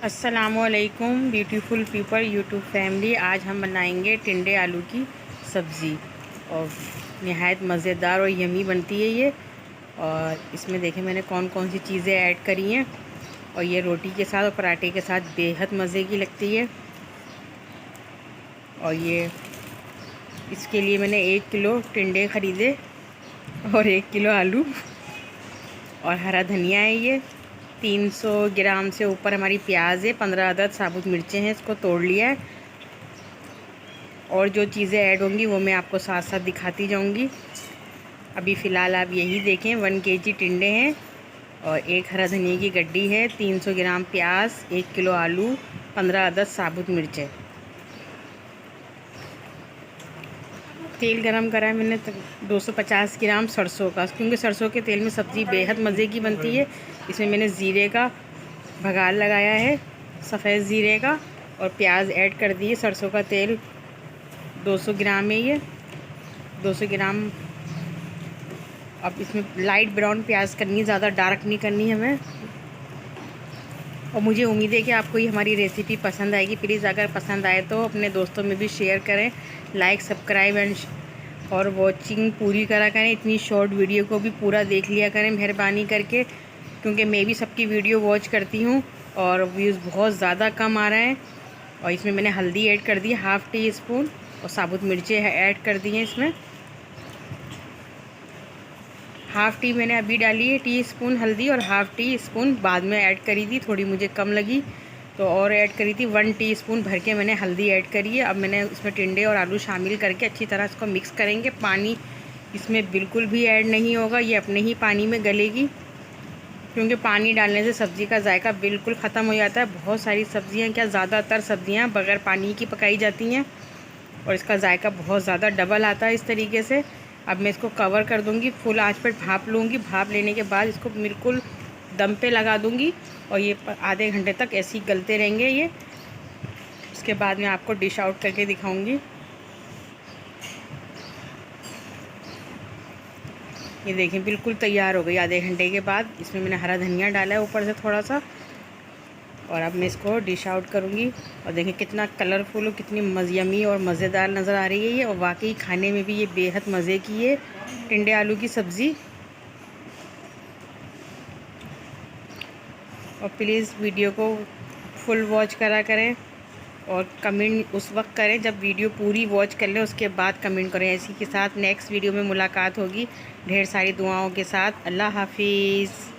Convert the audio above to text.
अस्सलामुअलैकुम beautiful people YouTube family. आज हम बनाएंगे टिंडे आलू की सब्ज़ी और नहायत मज़ेदार और यमी बनती है ये। और इसमें देखें मैंने कौन कौन सी चीज़ें ऐड करी हैं और ये रोटी के साथ और पराठे के साथ बेहद मज़े की लगती है। और ये इसके लिए मैंने 1 किलो टिंडे ख़रीदे और 1 किलो आलू और हरा धनिया है। ये 300 ग्राम से ऊपर हमारी प्याज है, 15 अदद साबुत मिर्चें हैं, इसको तोड़ लिया है। और जो चीज़ें ऐड होंगी वो मैं आपको साथ साथ दिखाती जाऊंगी। अभी फ़िलहाल आप यही देखें 1 केजी टिंडे हैं और 1 हरा धनिया की गड्डी है, 300 ग्राम प्याज, 1 किलो आलू, 15 अदद साबुत मिर्चें। तेल गरम करा है मैंने 250 ग्राम सरसों का, क्योंकि सरसों के तेल में सब्ज़ी बेहद मज़े की बनती है। इसमें मैंने ज़ीरे का भगार लगाया है, सफ़ेद ज़ीरे का, और प्याज ऐड कर दिए। सरसों का तेल 200 ग्राम है ये, 200 ग्राम। अब इसमें लाइट ब्राउन प्याज करनी है, ज़्यादा डार्क नहीं करनी है हमें। और मुझे उम्मीद है कि आपको ये हमारी रेसिपी पसंद आएगी। प्लीज़ अगर पसंद आए तो अपने दोस्तों में भी शेयर करें, लाइक सब्सक्राइब और वॉचिंग पूरी करा करें। इतनी शॉर्ट वीडियो को भी पूरा देख लिया करें मेहरबानी करके, क्योंकि मैं भी सबकी वीडियो वॉच करती हूँ और व्यूज़ बहुत ज़्यादा कम आ रहे हैं। और इसमें मैंने हल्दी ऐड कर दी 1/2 टी स्पून और साबुत मिर्चें ऐड कर दी हैं। इसमें 1/2 टी मैंने अभी डाली है टीस्पून हल्दी और 1/2 टी स्पून बाद में ऐड करी थी, थोड़ी मुझे कम लगी तो और ऐड करी थी। 1 टीस्पून भर के मैंने हल्दी ऐड करी है। अब मैंने इसमें टिंडे और आलू शामिल करके अच्छी तरह इसको मिक्स करेंगे। पानी इसमें बिल्कुल भी ऐड नहीं होगा, ये अपने ही पानी में गलेगी, क्योंकि पानी डालने से सब्ज़ी का जायका बिल्कुल ख़त्म हो जाता है। बहुत सारी सब्ज़ियाँ, क्या ज़्यादातर सब्ज़ियाँ बग़ैर पानी की पकाई जाती हैं और इसका जायका बहुत ज़्यादा डबल आता है इस तरीके से। अब मैं इसको कवर कर दूँगी, फुल आंच पर भाप लूँगी। भाप लेने के बाद इसको बिल्कुल दम पे लगा दूँगी और ये आधे घंटे तक ऐसे ही गलते रहेंगे ये। उसके बाद मैं आपको डिश आउट करके दिखाऊँगी। ये देखें बिल्कुल तैयार हो गई आधे घंटे के बाद। इसमें मैंने हरा धनिया डाला है ऊपर से थोड़ा सा। और अब मैं इसको डिश आउट करूँगी और देखें कितना कलरफुल और कितनी यमी और मज़ेदार नज़र आ रही है ये। और वाकई खाने में भी ये बेहद मज़े की है टिंडे आलू की सब्ज़ी। और प्लीज़ वीडियो को फुल वॉच करा करें और कमेंट उस वक्त करें जब वीडियो पूरी वॉच कर लें, उसके बाद कमेंट करें। इसी के साथ नेक्स्ट वीडियो में मुलाकात होगी ढेर सारी दुआओं के साथ। अल्लाह हाफिज़।